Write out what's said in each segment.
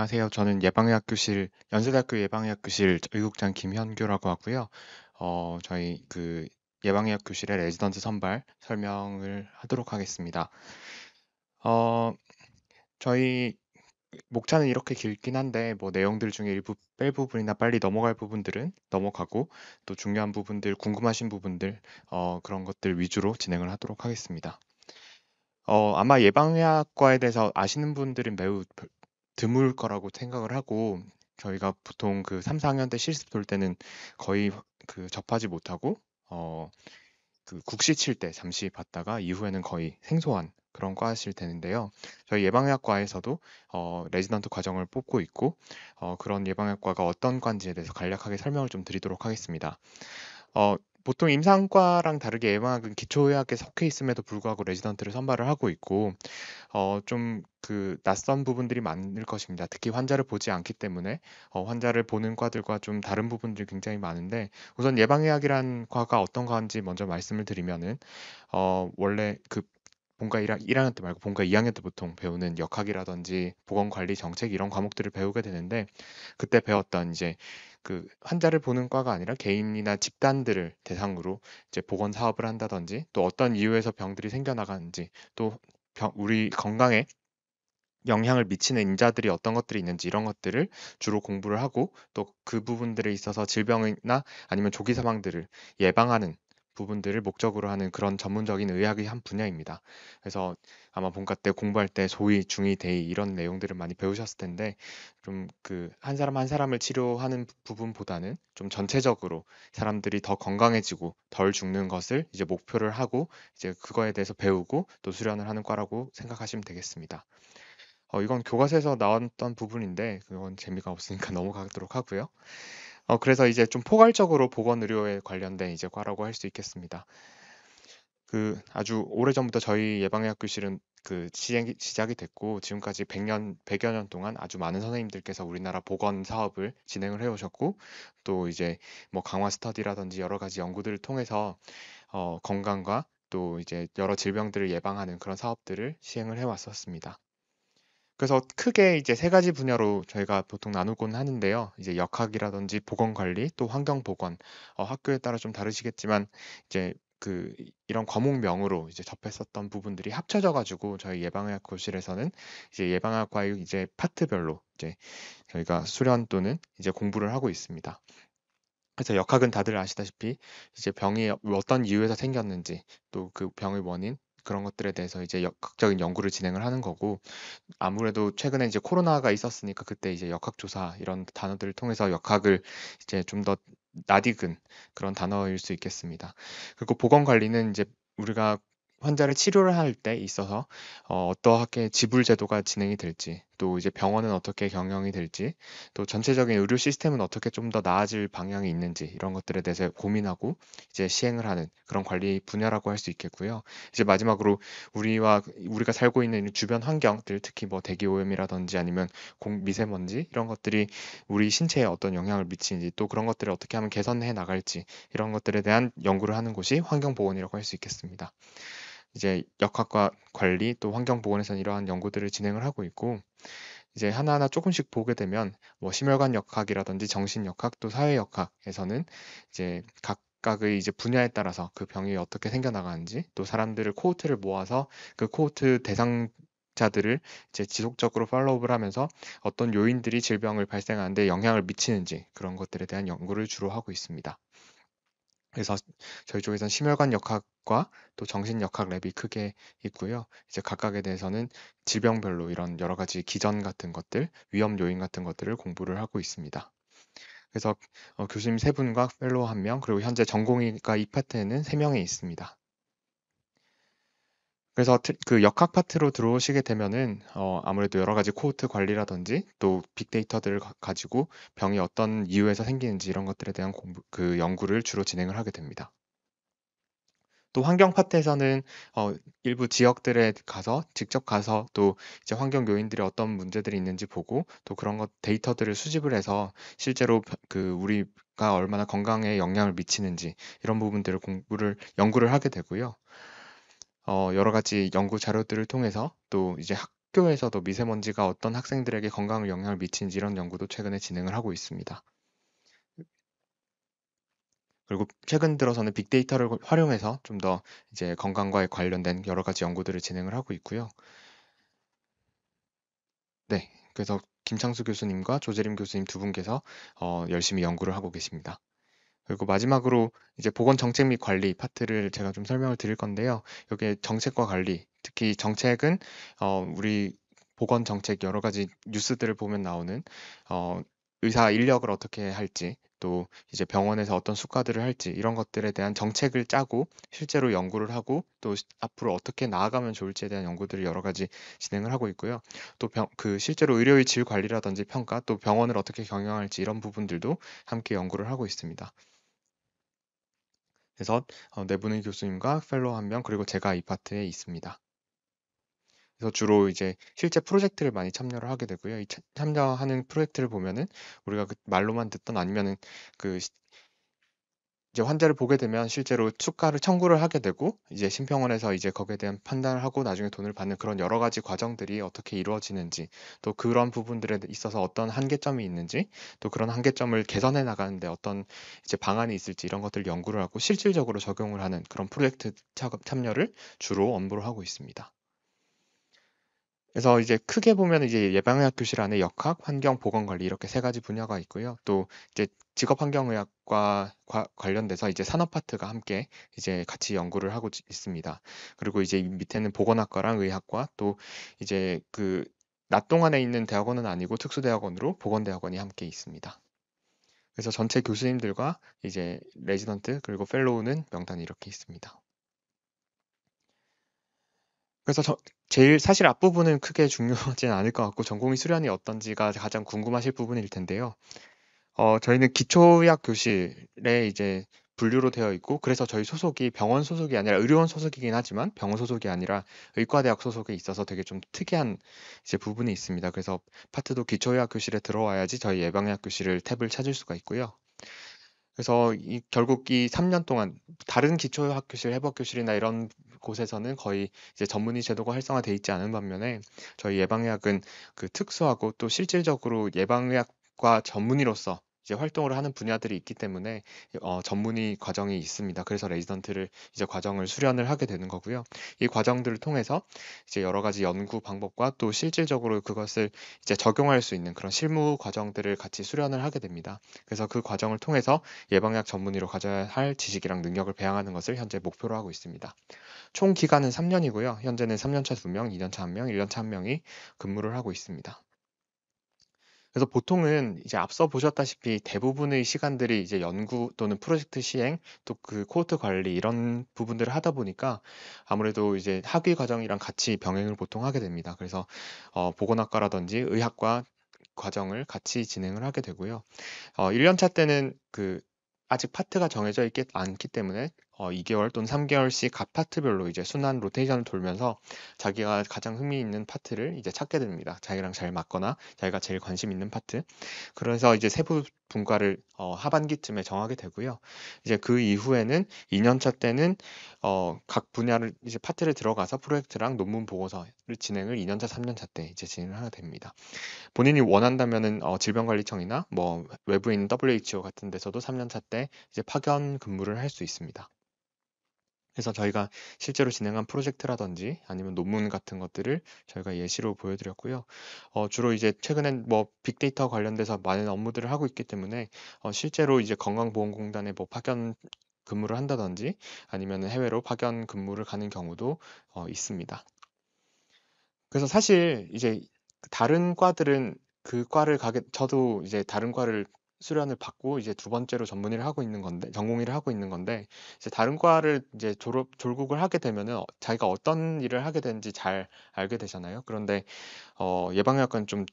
안녕하세요. 저는 연세대학교 예방의학교실 의국장 김현규라고 하고요. 저희 예방의학교실의 레지던트 선발 설명을 하도록 하겠습니다. 어, 저희 목차는 이렇게 길긴 한데, 뭐 내용들 중에 일부 뺄 부분이나 빨리 넘어갈 부분들은 넘어가고, 또 중요한 부분들, 궁금하신 부분들, 그런 것들 위주로 진행을 하도록 하겠습니다. 아마 예방의학과에 대해서 아시는 분들은 매우 드물 거라고 생각을 하고, 저희가 보통 그 3, 4학년 때 실습 돌 때는 거의 접하지 못하고, 어, 국시 칠 때 잠시 봤다가 이후에는 거의 생소한 그런 과실 되는데요. 저희 예방의학과에서도 레지던트 과정을 뽑고 있고, 그런 예방의학과가 어떤 과인지에 대해서 간략하게 설명을 좀 드리도록 하겠습니다. 어, 보통 임상과랑 다르게 예방학은 기초의학에 속해 있음에도 불구하고 레지던트를 선발을 하고 있고, 좀 낯선 부분들이 많을 것입니다. 특히 환자를 보지 않기 때문에 환자를 보는 과들과 좀 다른 부분들이 굉장히 많은데, 우선 예방의학이란 과가 어떤 과인지 먼저 말씀을 드리면은, 원래 본과 1학년 때 말고 본과 2학년 때 보통 배우는 역학이라든지 보건관리 정책 이런 과목들을 배우게 되는데, 그때 배웠던 이제 환자를 보는 과가 아니라 개인이나 집단들을 대상으로 이제 보건 사업을 한다든지, 또 어떤 이유에서 병들이 생겨나가는지, 또 우리 건강에 영향을 미치는 인자들이 어떤 것들이 있는지 이런 것들을 주로 공부를 하고, 또 그 부분들에 있어서 질병이나 아니면 조기 사망들을 예방하는 부분들을 목적으로 하는 그런 전문적인 의학의 한 분야입니다. 그래서 아마 본과 때 공부할 때 소위, 중이, 대이 이런 내용들을 많이 배우셨을 텐데, 좀 한 사람 한 사람을 치료하는 부분보다는 좀 전체적으로 사람들이 더 건강해지고 덜 죽는 것을 이제 목표를 하고, 이제 그거에 대해서 배우고 또 수련을 하는 과라고 생각하시면 되겠습니다. 이건 교과서에서 나왔던 부분인데 그건 재미가 없으니까 넘어가도록 하고요. 그래서 이제 좀 포괄적으로 보건의료에 관련된 이제 과라고 할 수 있겠습니다. 아주 오래전부터 저희 예방의학교실은 시작이 됐고, 지금까지 100여 년 동안 아주 많은 선생님들께서 우리나라 보건 사업을 진행을 해오셨고, 또 이제 뭐 강화 스터디라든지 여러 가지 연구들을 통해서 건강과 또 이제 여러 질병들을 예방하는 그런 사업들을 시행을 해왔었습니다. 그래서 크게 이제 세 가지 분야로 저희가 보통 나누곤 하는데요. 이제 역학이라든지 보건관리, 또 환경보건, 학교에 따라 좀 다르시겠지만 이제 이런 과목명으로 이제 접했었던 부분들이 합쳐져 가지고 저희 예방의학 교실에서는 이제 예방학과의 이제 파트별로 이제 저희가 수련 또는 이제 공부를 하고 있습니다. 그래서 역학은 다들 아시다시피 이제 병이 어떤 이유에서 생겼는지, 또 그 병의 원인 그런 것들에 대해서 이제 역학적인 연구를 진행을 하는 거고, 아무래도 최근에 이제 코로나가 있었으니까 그때 이제 역학조사 이런 단어들을 통해서 역학을 이제 좀 더 낯익은 그런 단어일 수 있겠습니다. 그리고 보건관리는 이제 우리가 환자를 치료를 할 때 있어서 어떠하게 지불 제도가 진행이 될지, 또 이제 병원은 어떻게 경영이 될지, 또 전체적인 의료 시스템은 어떻게 좀 더 나아질 방향이 있는지 이런 것들에 대해서 고민하고 이제 시행을 하는 그런 관리 분야라고 할 수 있겠고요. 이제 마지막으로 우리가 살고 있는 주변 환경들, 특히 뭐 대기 오염이라든지 아니면 미세먼지 이런 것들이 우리 신체에 어떤 영향을 미치는지, 또 그런 것들을 어떻게 하면 개선해 나갈지 이런 것들에 대한 연구를 하는 곳이 환경보건이라고 할 수 있겠습니다. 이제 역학과 관리 또 환경보건에서는 이러한 연구들을 진행을 하고 있고, 이제 하나하나 조금씩 보게 되면 뭐 심혈관 역학이라든지 정신역학 또 사회역학에서는 이제 각각의 이제 분야에 따라서 그 병이 어떻게 생겨나가는지, 또 사람들을 코호트를 모아서 그 코호트 대상자들을 이제 지속적으로 팔로우를 하면서 어떤 요인들이 질병을 발생하는 데 영향을 미치는지 그런 것들에 대한 연구를 주로 하고 있습니다. 그래서 저희 쪽에서는 심혈관 역학과 또 정신 역학 랩이 크게 있고요. 이제 각각에 대해서는 질병별로 이런 여러 가지 기전 같은 것들, 위험 요인 같은 것들을 공부를 하고 있습니다. 그래서 교수님 세 분과 fellow 한 명, 그리고 현재 전공의가 이 파트에는 세 명이 있습니다. 그래서 역학 파트로 들어오시게 되면은 아무래도 여러 가지 코호트 관리라든지 또 빅데이터들을 가지고 병이 어떤 이유에서 생기는지 이런 것들에 대한 연구를 주로 진행을 하게 됩니다. 또 환경 파트에서는 일부 지역들에 직접 가서 또 이제 환경 요인들이 어떤 문제들이 있는지 보고, 또 그런 것 데이터들을 수집을 해서 실제로 우리가 얼마나 건강에 영향을 미치는지 이런 부분들을 연구를 하게 되고요. 여러 가지 연구 자료들을 통해서 또 이제 학교에서도 미세먼지가 어떤 학생들에게 건강을 영향을 미치는지 이런 연구도 최근에 진행을 하고 있습니다. 그리고 최근 들어서는 빅데이터를 활용해서 좀 더 이제 건강과 관련된 여러 가지 연구들을 진행을 하고 있고요. 네, 그래서 김창수 교수님과 조재림 교수님 두 분께서 열심히 연구를 하고 계십니다. 그리고 마지막으로 이제 보건 정책 및 관리 파트를 제가 좀 설명을 드릴 건데요. 여기에 정책과 관리, 특히 정책은 우리 보건 정책 여러 가지 뉴스들을 보면 나오는 어, 의사 인력을 어떻게 할지, 또 이제 병원에서 어떤 수가들을 할지 이런 것들에 대한 정책을 짜고 실제로 연구를 하고 또 앞으로 어떻게 나아가면 좋을지에 대한 연구들을 여러 가지 진행을 하고 있고요. 또 그 실제로 의료의 질 관리라든지 평가, 또 병원을 어떻게 경영할지 이런 부분들도 함께 연구를 하고 있습니다. 그래서 네 분의 교수님과 fellow 한 명, 그리고 제가 이 파트에 있습니다. 그래서 주로 이제 실제 프로젝트를 많이 참여를 하게 되고요. 이 참여하는 프로젝트를 보면은 우리가 그 말로만 듣던 아니면은 그 이제 환자를 보게 되면 실제로 수가를 청구를 하게 되고 이제 심평원에서 이제 거기에 대한 판단을 하고 나중에 돈을 받는 그런 여러 가지 과정들이 어떻게 이루어지는지, 또 그런 부분들에 있어서 어떤 한계점이 있는지, 또 그런 한계점을 개선해 나가는데 어떤 이제 방안이 있을지 이런 것들을 연구를 하고 실질적으로 적용을 하는 그런 프로젝트 참여를 주로 업무로 하고 있습니다. 그래서 이제 크게 보면 이제 예방의학 교실 안에 역학, 환경, 보건관리 이렇게 세 가지 분야가 있고요. 또 이제 직업환경의학과 관련돼서 이제 산업 파트가 함께 이제 같이 연구를 하고 있습니다. 그리고 이제 밑에는 보건학과랑 의학과, 또 이제 그 낮 동안에 있는 대학원은 아니고 특수대학원으로 보건대학원이 함께 있습니다. 그래서 전체 교수님들과 이제 레지던트 그리고 펠로우는 명단이 이렇게 있습니다. 그래서 제일 사실 앞부분은 크게 중요하진 않을 것 같고 전공의 수련이 어떤지가 가장 궁금하실 부분일 텐데요. 저희는 기초의학 교실에 이제 분류로 되어 있고, 그래서 저희 소속이 병원 소속이 아니라 의료원 소속이긴 하지만 병원 소속이 아니라 의과대학 소속에 있어서 되게 좀 특이한 이제 부분이 있습니다. 그래서 파트도 기초의학 교실에 들어와야지 저희 예방의학 교실을 탭을 찾을 수가 있고요. 그래서 결국 이 3년 동안 다른 기초학교실, 해부학교실이나 이런 곳에서는 거의 이제 전문의 제도가 활성화돼 있지 않은 반면에 저희 예방의학은 그 특수하고 또 실질적으로 예방의학과 전문의로서 이제 활동을 하는 분야들이 있기 때문에 전문의 과정이 있습니다. 그래서 레지던트를 이제 과정을 수련을 하게 되는 거고요. 이 과정들을 통해서 이제 여러 가지 연구 방법과 또 실질적으로 그것을 이제 적용할 수 있는 그런 실무 과정들을 같이 수련을 하게 됩니다. 그래서 그 과정을 통해서 예방약 전문의로 가져야 할 지식이랑 능력을 배양하는 것을 현재 목표로 하고 있습니다. 총 기간은 3년이고요. 현재는 3년차 2명, 2년차 1명, 1년차 1명이 근무를 하고 있습니다. 그래서 보통은 이제 앞서 보셨다시피 대부분의 시간들이 이제 연구 또는 프로젝트 시행, 또 그 코호트 관리 이런 부분들을 하다 보니까 아무래도 이제 학위 과정이랑 같이 병행을 보통 하게 됩니다. 그래서 보건학과라든지 의학과 과정을 같이 진행을 하게 되고요. 1년차 때는 아직 파트가 정해져 있지 않기 때문에 2개월 또는 3개월씩 각 파트별로 이제 순환 로테이션을 돌면서 자기가 가장 흥미 있는 파트를 이제 찾게 됩니다. 자기랑 잘 맞거나 자기가 제일 관심 있는 파트. 그래서 이제 세부 분과를 하반기쯤에 정하게 되고요. 이제 그 이후에는 2년차 때는 각 분야를 이제 파트를 들어가서 프로젝트랑 논문 보고서를 진행을 2년차, 3년차 때 이제 진행을 하게 됩니다. 본인이 원한다면은 질병관리청이나 뭐 외부에 있는 WHO 같은 데서도 3년차 때 이제 파견 근무를 할 수 있습니다. 그래서 저희가 실제로 진행한 프로젝트라든지 아니면 논문 같은 것들을 저희가 예시로 보여드렸고요. 주로 이제 최근엔 뭐 빅데이터 관련돼서 많은 업무들을 하고 있기 때문에 실제로 이제 건강보험공단에 뭐 파견 근무를 한다든지 아니면 해외로 파견 근무를 가는 경우도 있습니다. 그래서 사실 이제 다른 과들은 그 과를 저도 이제 다른 과를 수련을 받고 이제 두 번째로 전문의를 하고 있는 건데, 전공의를 하고 있는 건데, 이제 다른 과를 이제 졸국을 하게 되면은 자기가 어떤 일을 하게 되는지 잘 알게 되잖아요. 그런데 예방의학과는 좀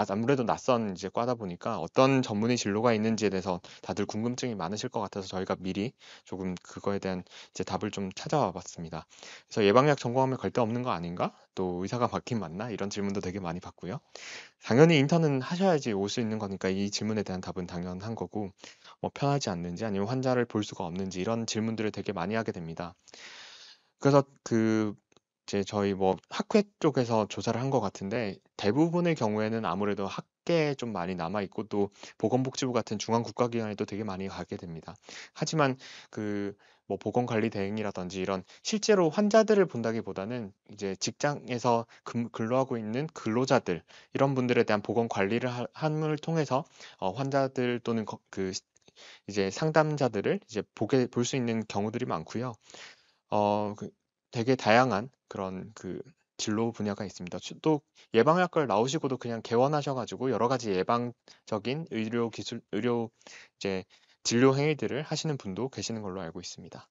아무래도 낯선 이제 과다 보니까 어떤 전문의 진로가 있는지에 대해서 다들 궁금증이 많으실 것 같아서 저희가 미리 조금 그거에 대한 이제 답을 좀 찾아와 봤습니다. 그래서 예방의학 전공하면 갈데 없는 거 아닌가? 또 의사가 맞긴 맞나? 이런 질문도 되게 많이 받고요. 당연히 인턴은 하셔야지 올 수 있는 거니까 이 질문에 대한 답은 당연한 거고, 뭐 편하지 않는지 아니면 환자를 볼 수가 없는지 이런 질문들을 되게 많이 하게 됩니다. 그래서 이제 저희 뭐 학회 쪽에서 조사를 한 것 같은데 대부분의 경우에는 아무래도 학계에 좀 많이 남아 있고 또 보건복지부 같은 중앙 국가기관에도 되게 많이 가게 됩니다. 하지만 그 뭐 보건관리대행이라든지 이런 실제로 환자들을 본다기보다는 이제 직장에서 근로하고 있는 근로자들 이런 분들에 대한 보건 관리를 함을 통해서 환자들 또는 이제 상담자들을 이제 볼 수 있는 경우들이 많고요. 그 되게 다양한 그런 진로 분야가 있습니다. 또 예방의학과를 나오시고도 그냥 개원하셔 가지고 여러 가지 예방적인 의료 이제 진료 행위들을 하시는 분도 계시는 걸로 알고 있습니다.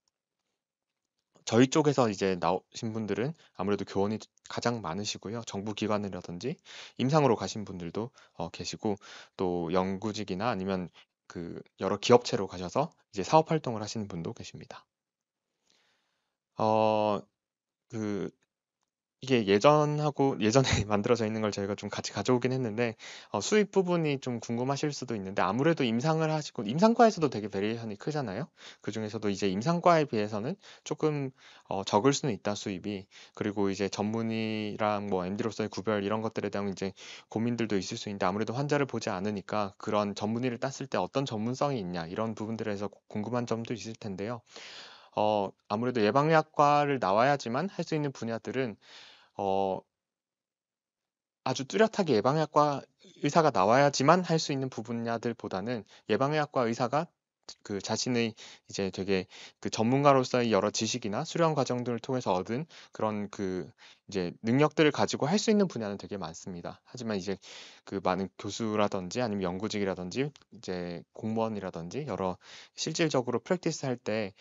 저희 쪽에서 이제 나오신 분들은 아무래도 교원이 가장 많으시고요. 정부 기관이라든지 임상으로 가신 분들도 계시고 또 연구직이나 아니면 여러 기업체로 가셔서 이제 사업 활동을 하시는 분도 계십니다. 어, 그 이게 예전에 만들어져 있는 걸 저희가 좀 같이 가져오긴 했는데 수입 부분이 좀 궁금하실 수도 있는데 아무래도 임상을 하시고 임상과에서도 되게 베리에이션이 크잖아요. 그중에서도 이제 임상과에 비해서는 조금 적을 수는 있다 수입이. 그리고 이제 전문의랑 뭐 MD로서의 구별 이런 것들에 대한 이제 고민들도 있을 수 있는데 아무래도 환자를 보지 않으니까 그런 전문의를 땄을 때 어떤 전문성이 있냐 이런 부분들에서 궁금한 점도 있을 텐데요. 아무래도 예방의학과를 나와야지만 할 수 있는 분야들은 어, 아주 뚜렷하게 예방의학과 의사가 나와야지만 할 수 있는 분야들보다는 예방의학과 의사가 자신의 이제 되게 전문가로서의 여러 지식이나 수련 과정들을 통해서 얻은 그런 이제 능력들을 가지고 할 수 있는 분야는 되게 많습니다. 하지만 이제 많은 교수라든지 아니면 연구직이라든지 이제 공무원이라든지 여러 실질적으로 프랙티스 할 때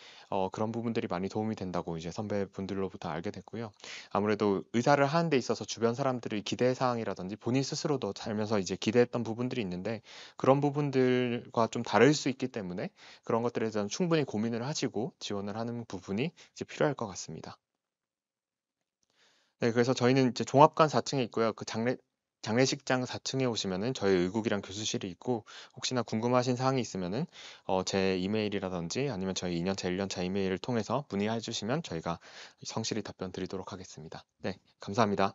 그런 부분들이 많이 도움이 된다고 이제 선배분들로부터 알게 됐고요. 아무래도 의사를 하는 데 있어서 주변 사람들의 기대 사항이라든지 본인 스스로도 살면서 이제 기대했던 부분들이 있는데 그런 부분들과 좀 다를 수 있기 때문에 그런 것들에 대해서는 충분히 고민을 하시고 지원을 하는 부분이 이제 필요할 것 같습니다. 네, 그래서 저희는 이제 종합관 4층에 있고요. 장례식장 4층에 오시면은 저희 의국이랑 교수실이 있고 혹시나 궁금하신 사항이 있으면은 제 이메일이라든지 아니면 저희 2년차, 1년차 이메일을 통해서 문의해 주시면 저희가 성실히 답변 드리도록 하겠습니다. 네, 감사합니다.